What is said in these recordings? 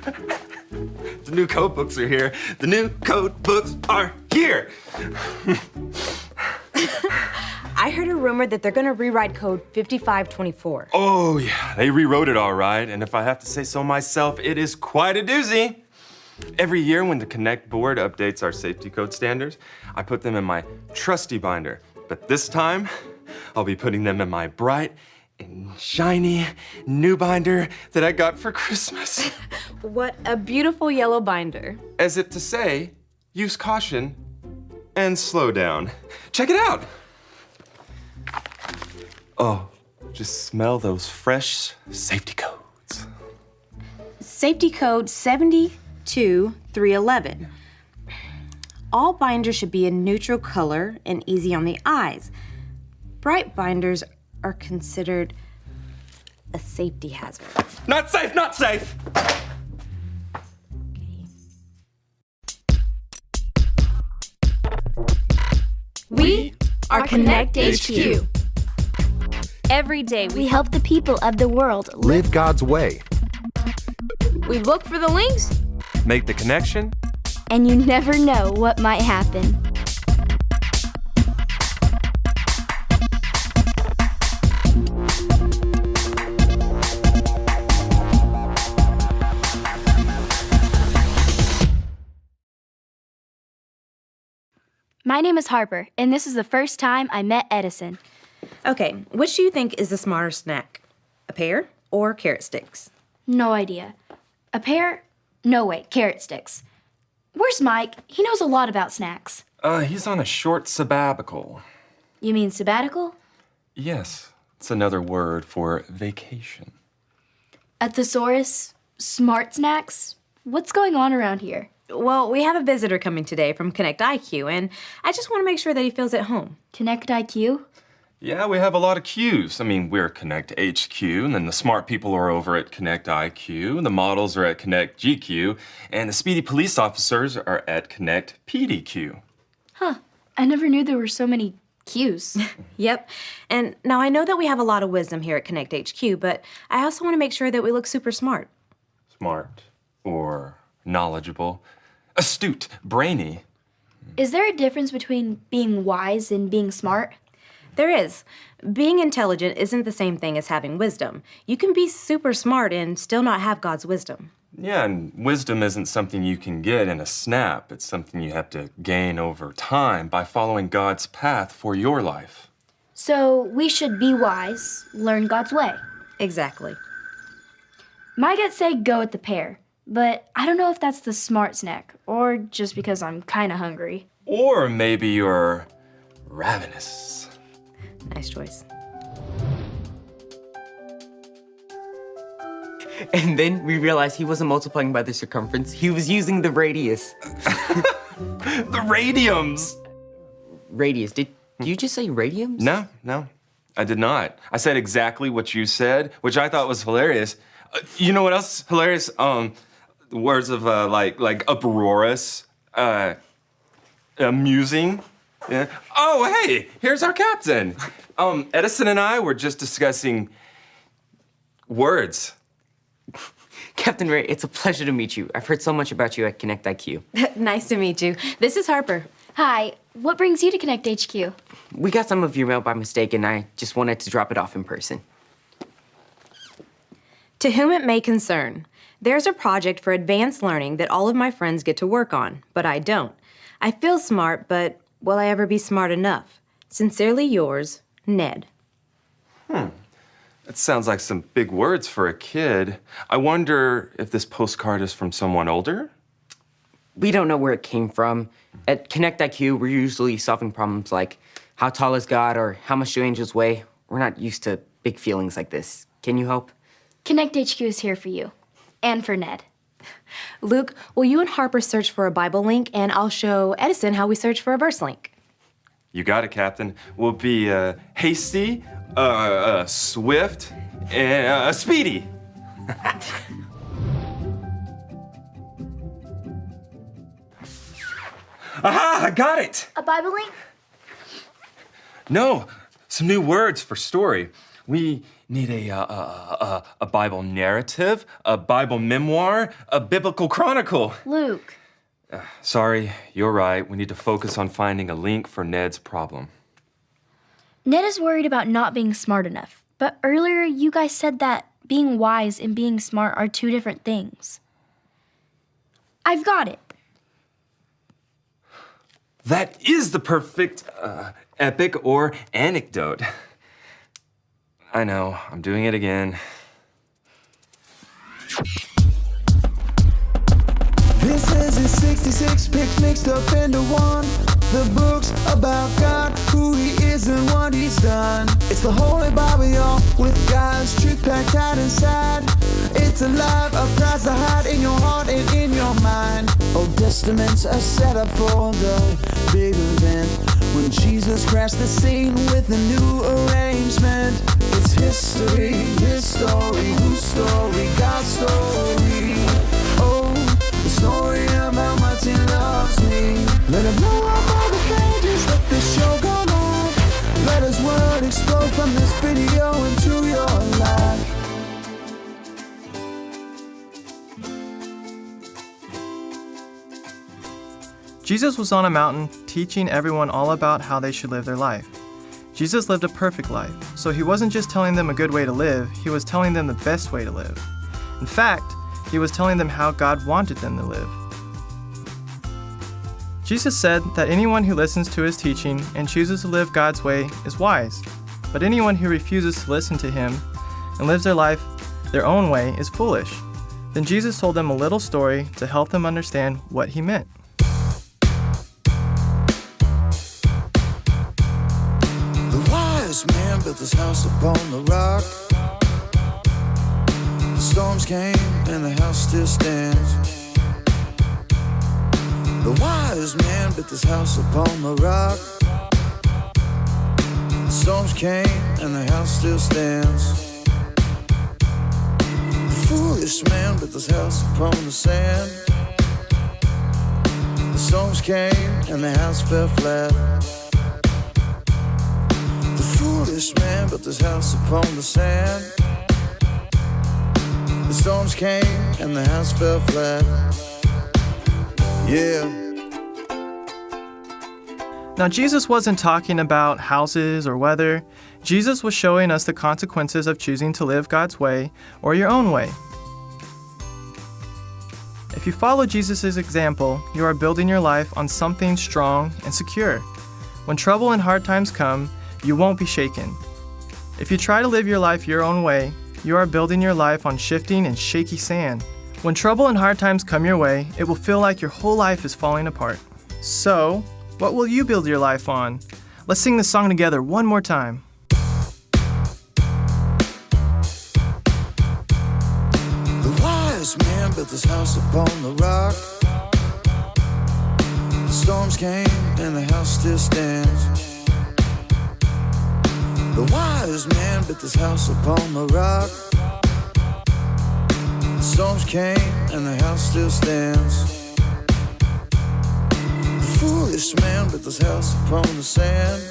The new code books are here. The new code books are here. I heard a rumor that they're gonna rewrite code 5524. Oh, yeah, they rewrote it all right. And if I have to say so myself, it is quite a doozy. Every year when the Connect board updates our safety code standards, I put them in my trusty binder. But this time, I'll be putting them in my bright and shiny new binder that I got for Christmas. What a beautiful yellow binder. As if to say, use caution and slow down. Check it out. Oh, just smell those fresh safety codes. Safety code 72311. All binders should be a neutral color and easy on the eyes. Bright binders are considered a safety hazard. Not safe, not safe! We are Connect HQ. Every day we help the people of the world Live God's way. We look for the links, Make the connection. and you never know what might happen. My name is Harper, and this is the first time I met Edison. Okay, which do you think is the smarter snack? A pear or carrot sticks? No idea. A pear? No, wait, carrot sticks. Where's Mike? He knows a lot about snacks. He's on a short sabbatical. You mean sabbatical? Yes, it's another word for vacation. A thesaurus? Smart snacks? What's going on around here? Well, we have a visitor coming today from Connect IQ, and I just want to make sure that he feels at home. Connect IQ? Yeah, we have a lot of Qs. I mean, we're Connect HQ, and then the smart people are over at Connect IQ, and the models are at Connect GQ, and the speedy police officers are at Connect PDQ. Huh. I never knew there were so many Qs. Yep. And now I know that we have a lot of wisdom here at Connect HQ, but I also want to make sure that we look super smart. Smart or knowledgeable, astute, brainy. Is there a difference between being wise and being smart? There is. Being intelligent isn't the same thing as having wisdom. You can be super smart and still not have God's wisdom. Yeah, and wisdom isn't something you can get in a snap. It's something you have to gain over time by following God's path for your life. So we should be wise, learn God's way. Exactly. My gut say go with the pear, but I don't know if that's the smart snack or just because I'm kind of hungry. Or maybe you're ravenous. Nice choice. And then we realized he wasn't multiplying by the circumference. He was using the radius. The radiums! Radius. Did you just say radiums? No, I did not. I said exactly what you said, which I thought was hilarious. You know what else is hilarious? Words of like uproarious, amusing. Yeah. Oh, hey, here's our captain. Edison and I were just discussing words. Captain Ray, it's a pleasure to meet you. I've heard so much about you at Connect IQ. Nice to meet you. This is Harper. Hi, what brings you to Connect HQ? We got some of your mail by mistake, and I just wanted to drop it off in person. To whom it may concern, there's a project for advanced learning that all of my friends get to work on, but I don't. I feel smart, but will I ever be smart enough? Sincerely yours, Ned. That sounds like some big words for a kid. I wonder if this postcard is from someone older? We don't know where it came from. At Connect IQ, we're usually solving problems like how tall is God or how much do angels weigh. We're not used to big feelings like this. Can you help? Connect HQ is here for you. And for Ned. Luke, will you and Harper search for a Bible link, and I'll show Edison how we search for a verse link. You got it, Captain. We'll be hasty, swift, and speedy. Aha, I got it! A Bible link? No, some new words for story. We need a Bible narrative, a Bible memoir, a biblical chronicle. Luke. Sorry, you're right. We need to focus on finding a link for Ned's problem. Ned is worried about not being smart enough. But earlier, you guys said that being wise and being smart are two different things. I've got it. That is the perfect epic or anecdote. I know, I'm doing it again. This is his 66 picks mixed up into one. The book's about God, who he is and what he's done. It's the Holy Bible, y'all, with God's truth packed tight inside. It's alive, a prize to hide in your heart and in your mind. Old Testaments are set up for the big event when Jesus crashed the scene with a new arrangement. It's history, his story, whose story, God's story. Oh, the story of how much he loves me. Let it blow up all the pages, let this show go live. Let his word explode from this video into your life. Jesus was on a mountain teaching everyone all about how they should live their life. Jesus lived a perfect life, so he wasn't just telling them a good way to live, he was telling them the best way to live. In fact, he was telling them how God wanted them to live. Jesus said that anyone who listens to his teaching and chooses to live God's way is wise, but anyone who refuses to listen to him and lives their life their own way is foolish. Then Jesus told them a little story to help them understand what he meant. The wise man built his house upon the rock. The storms came and the house still stands. The wise man built his house upon the rock. The storms came and the house still stands. The foolish man built his house upon the sand. The storms came and the house fell flat. The foolish man built his house upon the sand. The storms came and the house fell flat. Yeah. Now, Jesus wasn't talking about houses or weather. Jesus was showing us the consequences of choosing to live God's way or your own way. If you follow Jesus' example, you are building your life on something strong and secure. When trouble and hard times come, you won't be shaken. If you try to live your life your own way, you are building your life on shifting and shaky sand. When trouble and hard times come your way, it will feel like your whole life is falling apart. So, what will you build your life on? Let's sing this song together one more time. The wise man built his house upon the rock. The storms came and the house still stands. The wise man built his house upon the rock. The storms came and the house still stands. The foolish man built his house upon the sand.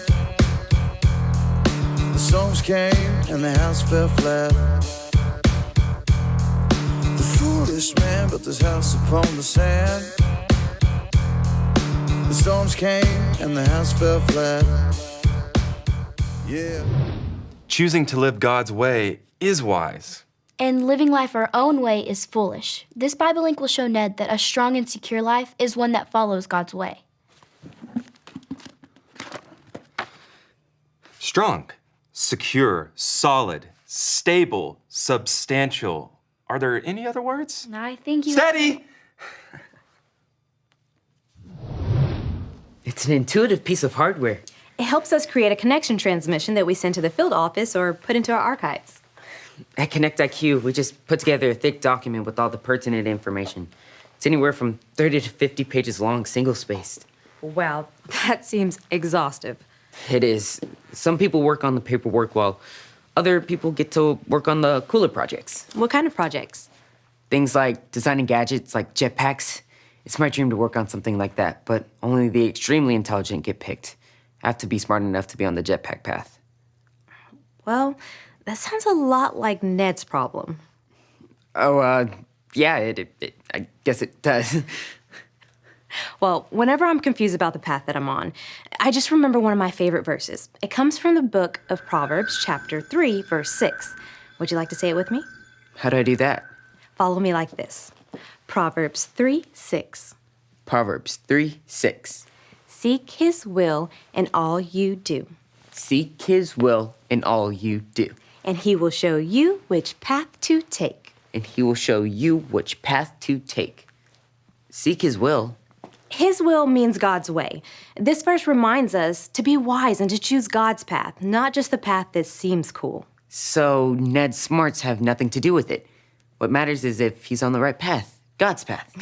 The storms came and the house fell flat. The foolish man built his house upon the sand. The storms came and the house fell flat. Yeah. Choosing to live God's way is wise. And living life our own way is foolish. This Bible link will show Ned that a strong and secure life is one that follows God's way. Strong, secure, solid, stable, substantial. Are there any other words? I think you... Steady! It's an intuitive piece of hardware. It helps us create a connection transmission that we send to the field office or put into our archives. At Connect IQ, we just put together a thick document with all the pertinent information. It's anywhere from 30 to 50 pages long, single-spaced. Wow, that seems exhaustive. It is. Some people work on the paperwork while other people get to work on the cooler projects. What kind of projects? Things like designing gadgets like jetpacks. It's my dream to work on something like that, but only the extremely intelligent get picked. I have to be smart enough to be on the jetpack path. Well, That sounds a lot like Ned's problem. Oh, yeah, I guess it does. Well, whenever I'm confused about the path that I'm on, I just remember one of my favorite verses. It comes from the book of Proverbs, chapter 3, verse 6. Would you like to say it with me? How do I do that? Follow me like this. Proverbs 3, 6. Proverbs 3, 6. Seek his will in all you do, Seek his will in all you do, and he will show you which path to take. and he will show you which path to take. Seek his will. His will means God's way. This verse reminds us to be wise and to choose God's path, not just the path that seems cool. So Ned's smarts have nothing to do with it. What matters is if he's on the right path, God's path.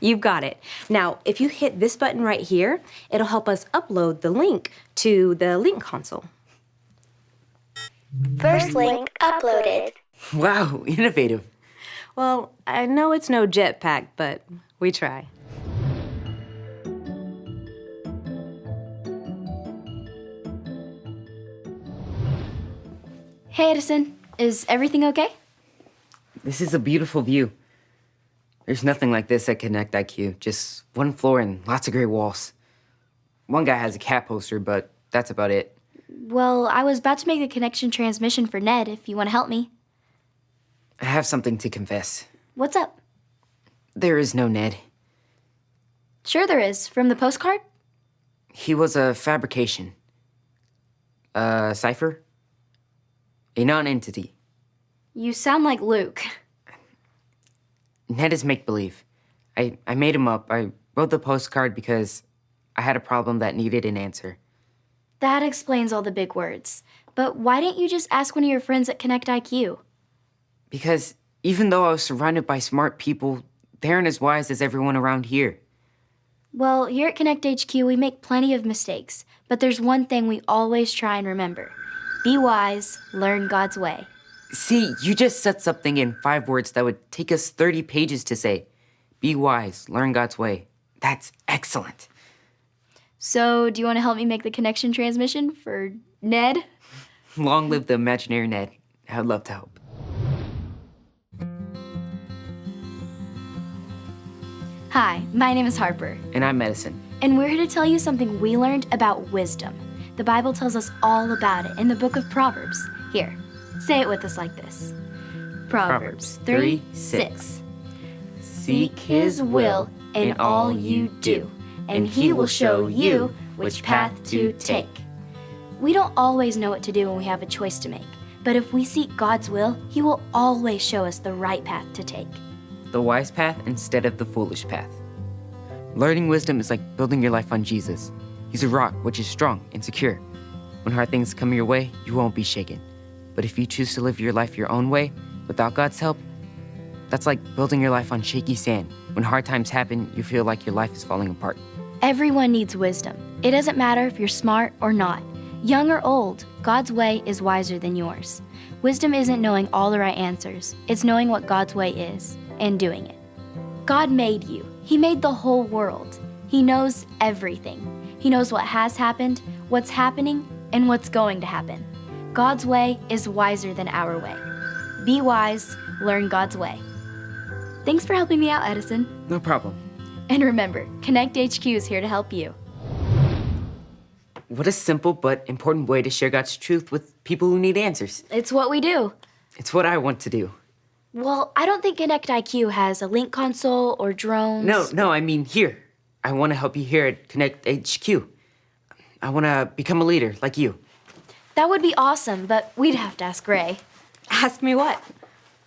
You've got it. Now, if you hit this button right here, it'll help us upload the link to the link console. First link uploaded. Wow, innovative. Well, I know it's no jetpack, but we try. Hey, Edison, is everything okay? This is a beautiful view. There's nothing like this at Connect IQ. Just one floor and lots of gray walls. One guy has a cat poster, but that's about it. Well, I was about to make the connection transmission for Ned if you want to help me. I have something to confess. What's up? There is no Ned. Sure there is. From the postcard? He was a fabrication. A cipher? A non-entity. You sound like Luke. Ned is make-believe. I made him up. I wrote the postcard because I had a problem that needed an answer. That explains all the big words. But why didn't you just ask one of your friends at Connect IQ? Because even though I was surrounded by smart people, they aren't as wise as everyone around here. Well, here at Connect HQ, we make plenty of mistakes. But there's one thing we always try and remember. Be wise, learn God's way. See, you just said something in 5 words that would take us 30 pages to say. Be wise, learn God's way. That's excellent. So, do you want to help me make the connection transmission for Ned? Long live the imaginary Ned. I'd love to help. Hi, my name is Harper, And I'm Medicine. and we're here to tell you something we learned about wisdom. The Bible tells us all about it in the book of Proverbs. Here, say it with us like this. Proverbs 3, 6. Seek his will in all you do, and he will show you which path to take. We don't always know what to do when we have a choice to make, but if we seek God's will, he will always show us the right path to take. The wise path instead of the foolish path. Learning wisdom is like building your life on Jesus. He's a rock which is strong and secure. When hard things come your way, you won't be shaken. But if you choose to live your life your own way, without God's help, that's like building your life on shaky sand. When hard times happen, you feel like your life is falling apart. Everyone needs wisdom. It doesn't matter if you're smart or not. Young or old, God's way is wiser than yours. Wisdom isn't knowing all the right answers. It's knowing what God's way is and doing it. God made you. He made the whole world. He knows everything. He knows what has happened, what's happening, and what's going to happen. God's way is wiser than our way. Be wise, learn God's way. Thanks for helping me out, Edison. No problem. And remember, Connect HQ is here to help you. What a simple but important way to share God's truth with people who need answers. It's what we do. It's what I want to do. Well, I don't think Connect IQ has a link console or drones. No, I mean here. I want to help you here at Connect HQ. I want to become a leader like you. That would be awesome, but we'd have to ask Ray. Ask me what?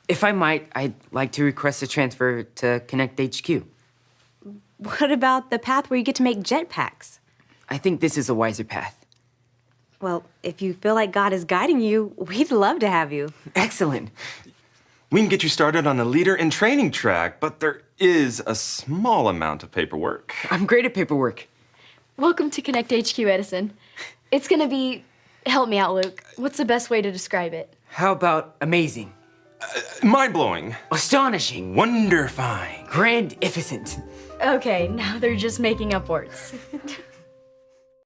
If I might, I'd like to request a transfer to Connect HQ. What about the path where you get to make jetpacks? I think this is a wiser path. Well, if you feel like God is guiding you, we'd love to have you. Excellent. We can get you started on a leader in training track, but there is a small amount of paperwork. I'm great at paperwork. Welcome to Connect HQ, Edison. It's gonna be... Help me out, Luke. What's the best way to describe it? How about amazing, Mind-blowing. astonishing, Wonderfine. grandificent? Okay, now they're just making up words.